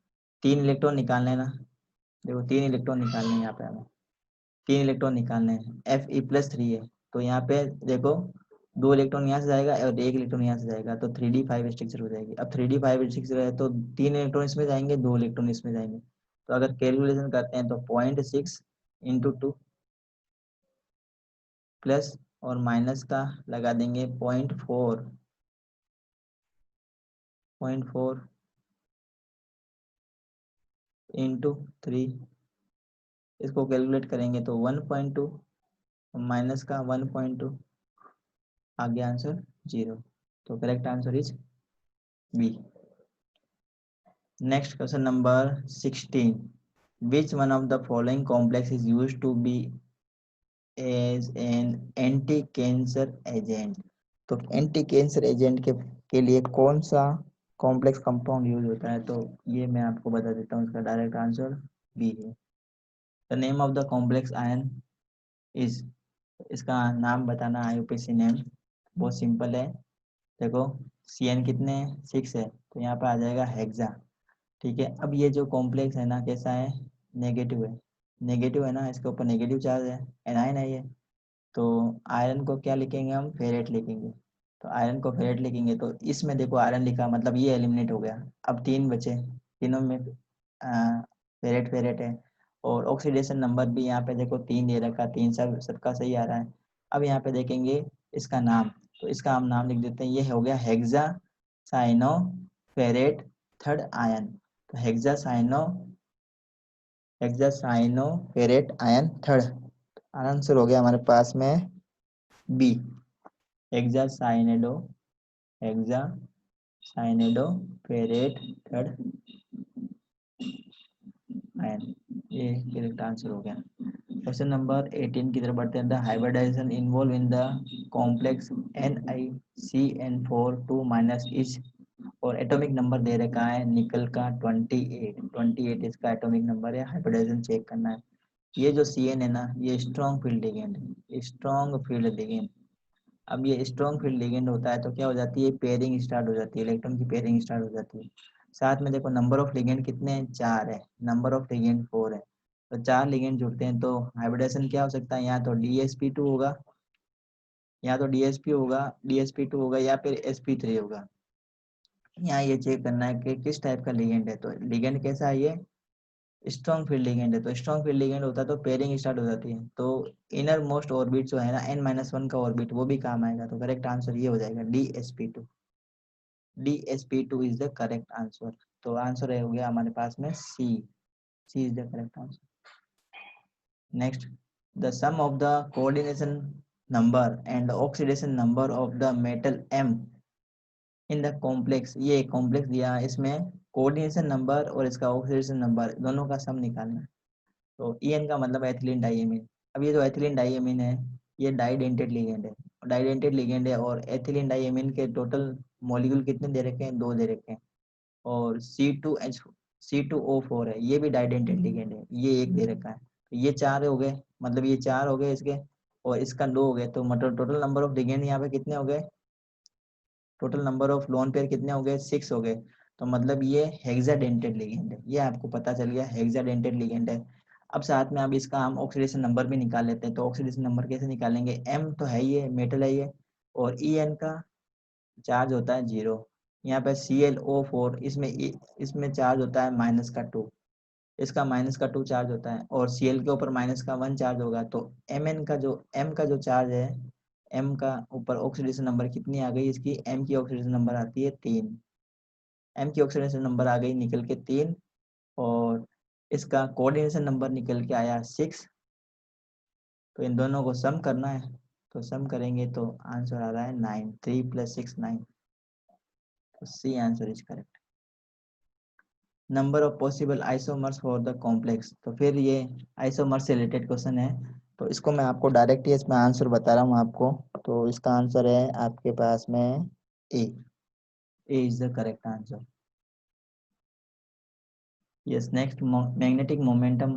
3 इलेक्ट्रॉन निकालने हैं ना, देखो 3 इलेक्ट्रॉन निकालने हैं यहाँ पे हमें, 3 इलेक्ट्रॉन निकालने हैं, Fe+3 है, तो यहाँ पे देखो 2 इलेक्ट्रॉन यहाँ से जाएगा और 1 इलेक्ट्रॉन यहाँ से जाएगा, तो 3d5 स्ट्रक्चर हो जाएगी। अब 3d5 स्ट्रक्चर है तो 3 इलेक्ट्रॉन इसमें जाएंगे, 2 इलेक्ट्रॉन इसमें जाएंगे। तो अगर कैलकुलेशन करते हैं तो 0.6 इंटू 2 प्लस और माइनस का लगा देंगे 0.4 इंटू 3, इसको कैलकुलेट करेंगे तो 1.2 माइनस का 1.2 आ गया आंसर 0। तो correct answer is B. Next question number 16। Which one of the following complex is used to be as an anti-cancer agent? तो एंटी कैंसर एजेंट के लिए कौन सा कॉम्प्लेक्स कंपाउंड यूज होता है, तो ये मैं आपको बता देता हूँ, इसका डायरेक्ट आंसर बी है। The name of the complex ion is, इसका नाम बताना IUPAC नेम, बहुत सिंपल है। देखो CN कितने 6 है, तो यहाँ पे आ जाएगा हेक्सा, ठीक है। अब ये जो कॉम्प्लेक्स है ना कैसा है, नेगेटिव है, नेगेटिव है ना, इसके ऊपर नेगेटिव चार्ज है, एनाइन है ये। तो आयरन को क्या लिखेंगे हम, फेरेट लिखेंगे। तो आयरन को फेरेट लिखेंगे तो इसमें देखो आयरन लिखा, मतलब ये एलिमिनेट हो गया। अब 3 बचे, तीनों में फेरेट फेरेट है। और ऑक्सीडेशन नंबर भी यहाँ पे देखो 3 दे रखा, 3 सबका सही आ रहा है। अब यहाँ पे देखेंगे इसका नाम, तो इसका हम नाम लिख देते हैं, ये हो गया hexacyanoferrate third ion. तो hexacyanoferrate ion third, answer हो गया हमारे पास में B, hexacyanidoferrate third ion, ये करेक्ट आंसर हो गया। क्वेश्चन नंबर 18 की तरफ बढ़ते हैं। The hybridization involve in the complex NiCN4 2 minus each, और एटॉमिक नंबर दे रखा है निकल का 28 इसका एटॉमिक नंबर है, हाइब्रिडाइजेशन चेक करना है। ये जो CN है ना, ये स्ट्रॉन्ग फील्ड लिगेंड है, स्ट्रॉन्ग फील्ड लिगेंड। अब ये स्ट्रॉन्ग फील्ड लिगेंड होता है तो क्या हो जाती है, पेयरिंग स्टार्ट हो जाती है, इलेक्ट्रॉन की पेयरिंग स्टार्ट हो जाती है। साथ में देखो नंबर ऑफ लिगेंड कितने हैं, 4 है, नंबर ऑफ लिगेंड 4 है। तो 4 लिगेंड जुड़ते हैं तो हाइब्रिडेशन क्या हो सकता है, यहाँ तो DsP2 होगा, यहाँ तो DsP2 होगा या फिर sp3 होगा। यहाँ ये चेक करना है कि किस टाइप का लिगेंड है। तो लिगेंड कैसा है, ये स्ट्रॉन्ग फील्ड लिगेंड है। तो स्ट्रॉन्ग फील्ड लिगेंड होता है तो पेयरिंग स्टार्ट हो जाती है, तो इनर मोस्ट ऑर्बिट जो है ना N-1 का ऑर्बिट, वो भी काम आएगा। तो करेक्ट आंसर ये हो जाएगा DsP2। DsP2 is the correct answer. तो आंसर हो गया हमारे पास में C is the correct answer. Next, the sum of the coordination number and oxidation number of the metal M in the complex, ये कॉम्प्लेक्स दिया है, इसमें कोऑर्डिनेशन नंबर और इसका ऑक्सीडेशन नंबर दोनों का सम निकालना है। तो EN का मतलब एथिलीन डाइएमीन। अब ये जो एथिलीन डाइएमीन है, ये डाइडेंटेड लिगेंड है, डाइडेंटेड लिगेंड है, और एथिलीन डाइएमीन के टोटल मॉलिक्यूल कितने दे रखे हैं, 2 दे रखे हैं। और C2H C2O4 है, ये भी डाइडेंटेड लिगेंड है, ये 1 दे रखा है। तो ये 4 हो गए, मतलब ये 4 हो गए इसके, और इसका 2 हो गए। तो मतलब टोटल नंबर ऑफ लिगेंड यहाँ पे कितने हो गए, total number of lone pair कितने हो गए, 6 हो गए। तो मतलब ये हेक्साडेंटेड लिगेंड है, ये आपको पता चल गया हेक्साडेंटेड लिगेंड है। अब साथ में अब इसका हम ऑक्सीडेशन नंबर भी निकाल लेते हैं। तो ऑक्सीडेशन नंबर कैसे निकालेंगे, M तो है, ये मेटल है ये, और EN का चार्ज होता है 0। यहाँ पे ClO4, इसमें चार्ज होता है -2, इसका -2 चार्ज होता है, और Cl के ऊपर -1 चार्ज होगा। तो M का जो चार्ज है, M का ऊपर ऑक्सीडेशन नंबर कितनी आ गई इसकी, M की ऑक्सीडेशन नंबर आती है 3, M की ऑक्सीडेशन नंबर आ गई निकल के 3, और इसका कोऑर्डिनेशन नंबर निकल के आया 6। तो इन दोनों को सम करना है, तो सम करेंगे तो आंसर आ रहा है 9, 3 + 6 9। तो C answer is correct. Number of possible isomers for the complex, तो फिर ये आइसोमर से रिलेटेड क्वेश्चन है। तो इसको मैं आपको डायरेक्ट ही इसमें आंसर बता रहा हूँ आपको। तो इसका आंसर है आपके पास में A is the correct answer. Yes, next, magnetic momentum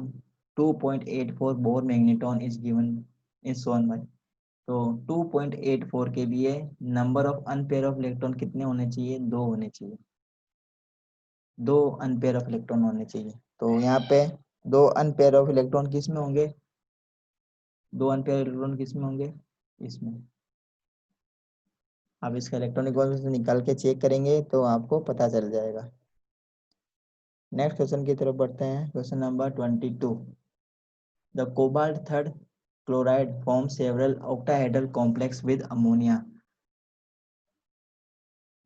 2.84 Bohr magneton is given is shown by. तो 2.84 के लिए number of unpair of electron कितने होने चाहिए, 2 होने चाहिए, 2 अनपेयर ऑफ इलेक्ट्रॉन होने चाहिए। तो यहाँ पे 2 अनपेयर ऑफ इलेक्ट्रॉन किस में होंगे, 2 अनपेयर इलेक्ट्रॉन किस में होंगे, इसमें। आप इसका इलेक्ट्रॉनिक कॉन्फिगरेशन निकाल के चेक करेंगे तो आपको पता चल जाएगा। नेक्स्ट क्वेश्चन की तरफ बढ़ते हैं। Question number 22, the cobalt third chloride form several octahedral complex with ammonia,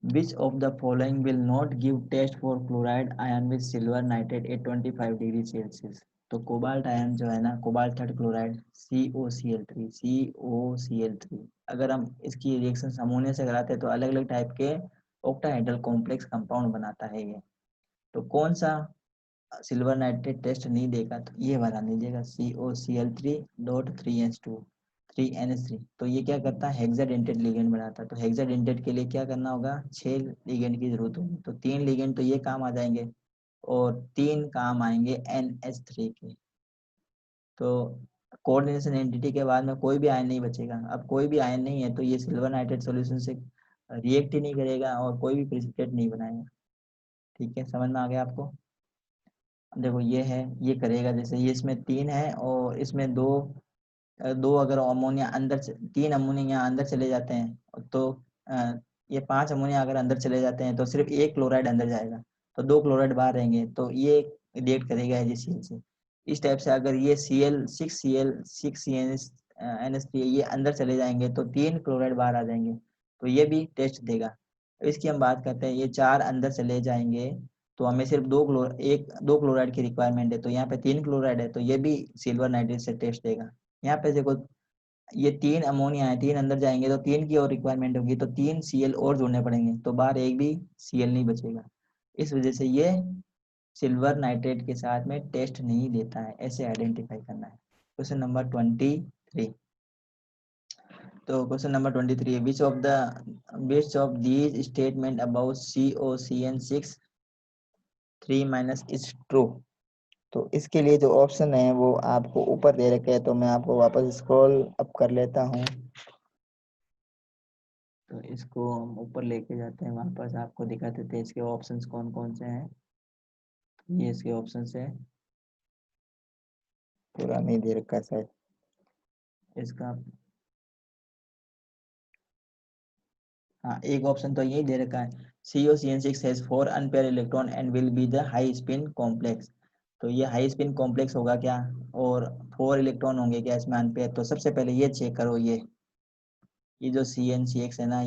which of the following will not give test for chloride ion with silver nitrate at 25 degree Celsius. तो cobalt ion जो है ना, cobalt third chloride COCl3, अगर हम इसकी reaction ammonia से कराते हैं तो अलग अलग टाइप के ऑक्टाहेड्रल कॉम्प्लेक्स कंपाउंड बनाता है ये। तो कौन सा सिल्वर नाइट्रेट टेस्ट नहीं देगा, तो ये वाला नहीं देगा, COCl3.3H2 तो ये क्या करता है, हेक्साडेंटेड लिगेंड बनाता है। तो हेक्साडेंटेड के लिए क्या करना होगा, 6 लिगेंड की जरूरत होगी। तो 3 लिगेंड तो ये काम आ जाएंगे, और 3 काम आएंगे NH3 के। तो कोऑर्डिनेशन एंटिटी के बाद में कोई भी आयन नहीं बचेगा। अब कोई भी आयन नहीं है तो ये सिल्वर नाइट्रेट सॉल्यूशन से रिएक्ट ही नहीं करेगा और कोई भी प्रेसिपिटेट नहीं बनाएगा। ठीक है, समझ में आ गया आपको। देखो ये है, ये करेगा, जैसे ये इसमें 3 है और इसमें 2 दो अगर अमोनिया अंदर 3 अमोनिया अंदर चले जाते हैं तो ये 5 अमोनिया अगर अंदर चले जाते हैं तो सिर्फ एक क्लोराइड अंदर जाएगा, तो 2 क्लोराइड बाहर रहेंगे, तो ये रिएक्ट करेगा HCl से। इस टाइप से अगर ये Cl 6CnNS3 ये अंदर चले जाएंगे तो 3 क्लोराइड बाहर आ जाएंगे, तो ये भी टेस्ट देगा। इसकी हम बात करते हैं, ये 4 अंदर चले जाएंगे तो हमें सिर्फ दो क्लोराइड की रिक्वायरमेंट है, तो यहाँ पे 3 क्लोराइड है, तो ये भी सिल्वर नाइट्रेट से टेस्ट देगा। यहाँ पे देखो ये 3 अमोनिया है, 3 अंदर जाएंगे तो 3 की और रिक्वायरमेंट होगी, तो 3 Cl और जोड़ने पड़ेंगे, तो बाहर एक भी Cl नहीं बचेगा। इस वजह से ये सिल्वर नाइट्रेट के साथ में टेस्ट नहीं देता है, ऐसे आइडेंटिफाई करना है। Question number 23। तो question number 23, which of these statement about COCN6 3- is true. तो इसके लिए जो ऑप्शन है वो आपको ऊपर दे रखे हैं, तो मैं आपको वापस स्क्रॉल अप कर लेता हूँ। तो इसको हम ऊपर लेके जाते हैं, वापस आपको दिखा देते हैं इसके ऑप्शंस कौन कौन से हैं। ये इसके ऑप्शंस है, पूरा नहीं दे रखा शायद इसका। हाँ, एक ऑप्शन तो यही दे रखा है, COCN6 has 4 unpaired electron and will be the high spin complex. तो ये हाई स्पिन कॉम्प्लेक्स होगा क्या, और 4 इलेक्ट्रॉन होंगे क्या इसमें अनपेयर। तो सबसे पहले ये चेक करो, ये जो CnCx है ना,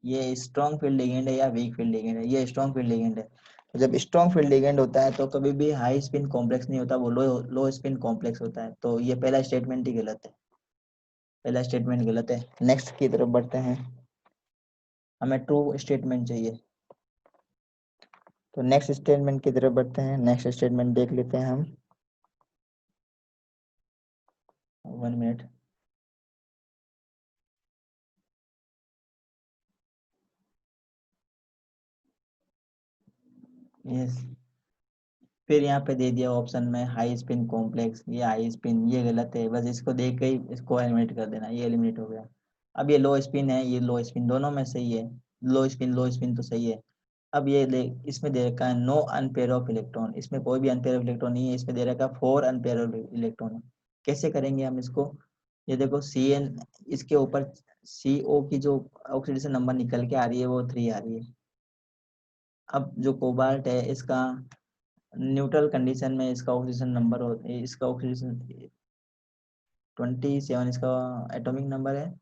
ये स्ट्रॉन्ग फील्ड लिगेंड है या वीक फील्ड लिगेंड है। ये स्ट्रॉन्ग फील्ड लिगेंड है, तो जब स्ट्रॉन्ग फील्ड लिगेंड होता है तो कभी भी हाई स्पिन कॉम्प्लेक्स नहीं होता, वो लो स्पिन कॉम्प्लेक्स होता है। तो ये पहला स्टेटमेंट ही गलत है, पहला स्टेटमेंट गलत है। नेक्स्ट की तरफ बढ़ते हैं, हमें ट्रू स्टेटमेंट चाहिए, तो नेक्स्ट स्टेटमेंट की तरफ बढ़ते हैं। नेक्स्ट स्टेटमेंट देख लेते हैं हम, 1 मिनट। यस, फिर यहाँ पे दे दिया ऑप्शन में हाई स्पिन कॉम्प्लेक्स, ये हाई स्पिन ये गलत है, बस इसको देख के ही इसको एलिमिनेट कर देना, ये एलिमिनेट हो गया। अब ये लो स्पिन है, ये लो स्पिन, दोनों में सही है, लो स्पिन तो सही है। अब ये इसमें दे रखा है नो अनपेयर ऑफ इलेक्ट्रॉन, इसमें कोई भी अनपेयर ऑफ इलेक्ट्रॉन नहीं है, इसमें दे रखा है 4 अनपेयर ऑफ इलेक्ट्रॉन है। कैसे करेंगे हम इसको, ये देखो CN, इसके ऊपर CO की जो ऑक्सीडेशन नंबर निकल के आ रही है वो 3 आ रही है। अब जो कोबाल्ट है इसका न्यूट्रल कंडीशन में इसका ऑक्सीडेशन नंबर इसका ऑक्सीडेशन 27 इसका एटॉमिक नंबर है,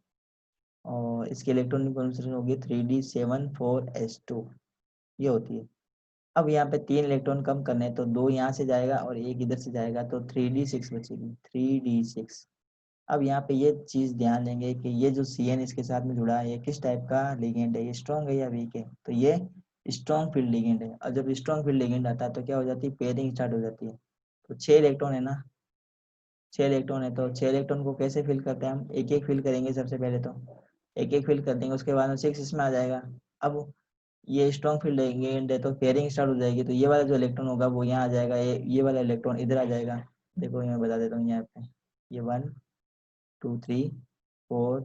और इसकी इलेक्ट्रॉनिक कॉन्फ़िगरेशन होगी 3D74S2, ये होती है। अब यहाँ पे 3 इलेक्ट्रॉन कम करने हैं, तो 2 यहाँ से जाएगा और एक इधर से जाएगा, तो 3D6 बचेगी, 3D6। अब यहाँ पे ये चीज ध्यान देंगे कि ये जो CN इसके साथ में जुड़ा है ये किस टाइप का लिगेंड है, ये स्ट्रॉन्ग है या वीक है। तो ये स्ट्रॉन्ग फील्ड लिगेंड है, और जब स्ट्रॉन्ग फील्ड लिगेंड आता है तो क्या हो जाती है, पेयरिंग स्टार्ट हो जाती है। तो 6 इलेक्ट्रॉन है ना, 6 इलेक्ट्रॉन है, तो 6 इलेक्ट्रॉन को कैसे फिल करते हैं हम, एक एक फिल करेंगे सबसे पहले, तो एक एक फिल कर देंगे, उसके बाद में 6 इसमें आ जाएगा। अब ये स्ट्रॉन्ग फील्ड लिगेंड है तो पेयरिंग स्टार्ट हो जाएगी, तो ये वाला जो इलेक्ट्रॉन होगा वो यहाँ आ जाएगा, ये वाला इलेक्ट्रॉन इधर आ जाएगा। देखो मैं बता देता हूँ यहाँ पे, ये 1 2 3 4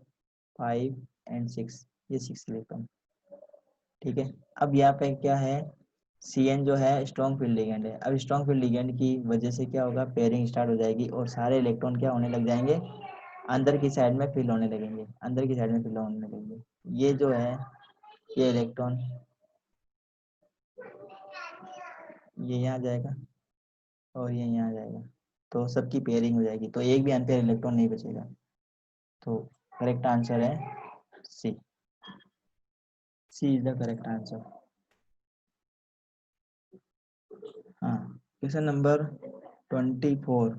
5 एंड 6, ये 6 इलेक्ट्रॉन, ठीक है। अब यहाँ पे क्या है, CN जो है स्ट्रॉन्ग फील्ड लिगेंड है। अब स्ट्रॉन्ग फील्ड लिगेंड की वजह से क्या होगा, पेयरिंग स्टार्ट हो जाएगी और सारे इलेक्ट्रॉन क्या होने लग जाएंगे, अंदर की साइड में फिल होने लगेंगे, अंदर की साइड में फिल होने लगेंगे। ये जो है ये इलेक्ट्रॉन ये यहाँ जाएगा और ये यहाँ जाएगा, तो सबकी पेयरिंग हो जाएगी, तो एक भी अनपेयर इलेक्ट्रॉन नहीं बचेगा। तो करेक्ट आंसर है सी, सी इज द करेक्ट आंसर। हाँ, क्वेश्चन नंबर 24,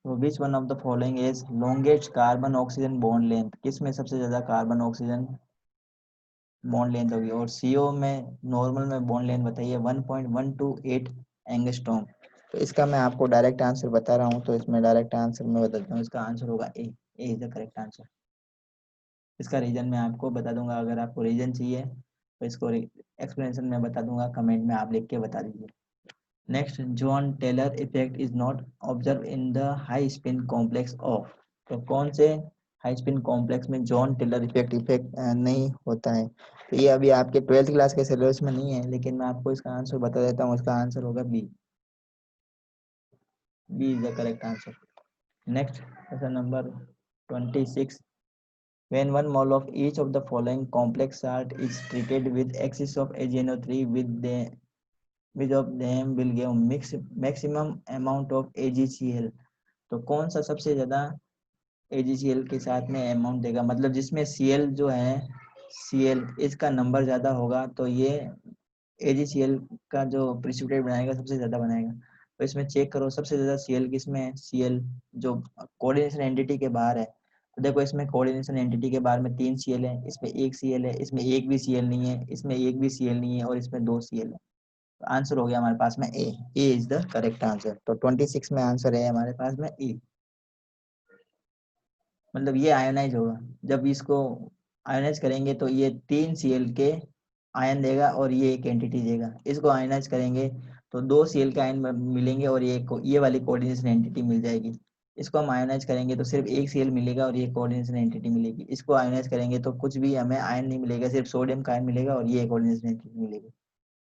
तो विच one of the following is longest carbon oxygen bond length, किस में सबसे ज्यादा कार्बन ऑक्सीजन बॉन्ड लेंथ होगी, और CO में नॉर्मल में बॉन्ड लेंथ बताइए 1.128 एंगस्ट्रॉम। तो इसका मैं आपको डायरेक्ट आंसर बता रहा हूँ, तो इसमें डायरेक्ट आंसर मैं बताता हूँ, इसका आंसर होगा A is the correct answer. इसका रीजन मैं आपको बता दूंगा, अगर आपको रीजन चाहिए तो इसको एक्सप्लेनेशन में बता दूंगा, कमेंट में आप लिख के बता दीजिए। Next, Jahn Teller effect is not observe in the high spin complex of, तो कौन से हाई स्पिन कॉम्प्लेक्स में जॉन टेलर इफेक्ट नहीं होता है। तो ये अभी आपके 12th क्लास के सिलेबस में नहीं है, लेकिन मैं आपको इसका आंसर बता देता हूँ, इसका आंसर होगा B is the correct answer. Next question number 26. When 1 mole of each of the following complex salt is treated with excess of AgNO3, which of them will give maximum amount of AgCl? तो कौन सा सबसे ज्यादा AgCl के साथ में amount देगा, मतलब जिसमें Cl जो है, Cl इसका नंबर ज्यादा होगा तो ये AgCl का जो प्रिसिपिटेट बनाएगा सबसे ज्यादा बनाएगा। तो इसमें चेक करो सबसे ज्यादा Cl किसमें है, Cl जो कोऑर्डिनेशन एंटिटी के बाहर है। तो देखो इसमें कोऑर्डिनेशन एंटिटी के बाहर में 3 Cl है, इसमें 1 Cl है, इसमें एक भी Cl नहीं है, इसमें एक भी Cl नहीं है और इसमें 2 Cl है। तो आंसर हो गया हमारे पास में A is the correct answer. तो 26 में आंसर है हमारे पास में ए, मतलब ये आयोनाइज होगा। जब इसको आयोनाइज करेंगे तो ये 3 Cl के आयन देगा और ये एक एंटिटी देगा। इसको आयोनाइज करेंगे तो 2 Cl के आयन मिलेंगे और ये वाली कोऑर्डिनेशन एंटिटी मिल जाएगी। इसको हम आयोनाइज करेंगे तो सिर्फ एक Cl मिलेगा और ये कोऑर्डिनेशन एंटिटी मिलेगी। इसको आयोनाइज करेंगे तो कुछ भी हमें आयन नहीं मिलेगा, सिर्फ सोडियम का आयन मिलेगा और ये कोऑर्डिनेशन एंटिटी मिलेगी।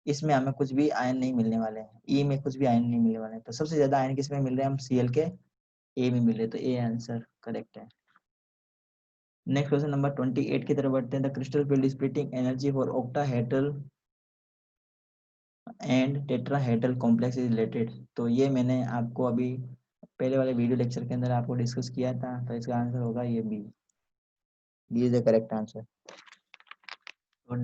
इसमें हमें कुछ भी आयन नहीं मिलने वाले हैं, ई में कुछ भी आयन नहीं मिलने वाले हैं। तो सबसे ज्यादा आयन किसमें मिल रहे हैं, हम Cl के ए में मिल रहे हैं। तो ए आंसर करेक्ट है। नेक्स्ट क्वेश्चन नंबर 28 की तरफ बढ़ते हैं। The crystal field splitting energy for octahedral and tetrahedral complex is related. तो ये मैंने आपको अभी पहले वाले वीडियो लेक्चर के अंदर आपको डिस्कस किया था। तो इसका आंसर होगा ये B is the correct answer. तो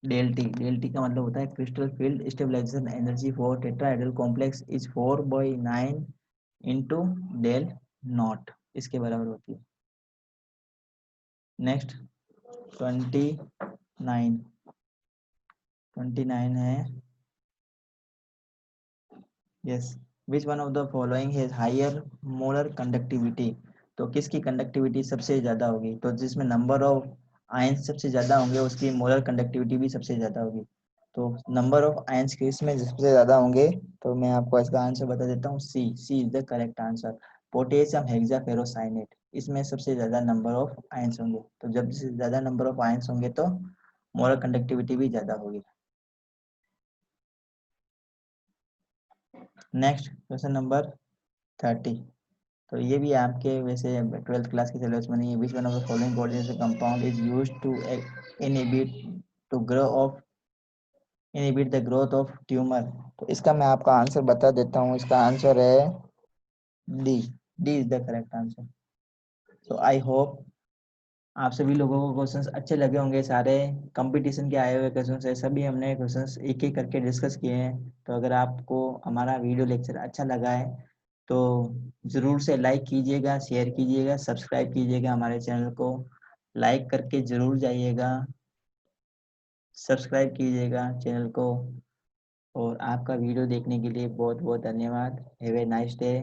डेल टी का मतलब होता है crystal field stabilization energy for tetrahedral complex is 4/9 into del naught, इसके बराबर होती है। नेक्स्ट 29 है, yes, which one of the following has higher molar conductivity. तो किसकी कंडक्टिविटी सबसे ज्यादा होगी, तो जिसमें नंबर ऑफ आयंस सबसे ज्यादा होंगे उसकी मोलर कंडक्टिविटी भी सबसे ज्यादा होगी। तो नंबर ऑफ आयंस किसमें सबसे ज्यादा होंगे, तो मैं आपको इसका आंसर बता देता हूँ, C is the correct answer. Potassium hexaferrocyanide, इसमें सबसे ज्यादा नंबर ऑफ आयंस होंगे। तो जब ज्यादा नंबर ऑफ आयंस होंगे तो मोलर कंडक्टिविटी भी ज्यादा होगी। Next question number 30। तो ये भी आपके वैसे 12th क्लास के सिलेबस में नहीं है। Which one of the following coordination compound is used to inhibit to grow of inhibit the growth of tumour. तो इसका मैं आपका आंसर बता देता हूँ। इसका आंसर है D, D is the correct answer. So I hope आप सभी लोगों को क्वेश्चंस अच्छे लगे होंगे। सारे कंपटीशन के आए हुए क्वेश्चंस है, सभी हमने क्वेश्चंस एक एक करके डिस्कस किए हैं। तो अगर आपको हमारा वीडियो लेक्चर अच्छा लगा है तो ज़रूर से लाइक कीजिएगा, शेयर कीजिएगा, सब्सक्राइब कीजिएगा हमारे चैनल को। लाइक करके ज़रूर जाइएगा, सब्सक्राइब कीजिएगा चैनल को। और आपका वीडियो देखने के लिए बहुत बहुत धन्यवाद। Have a nice day.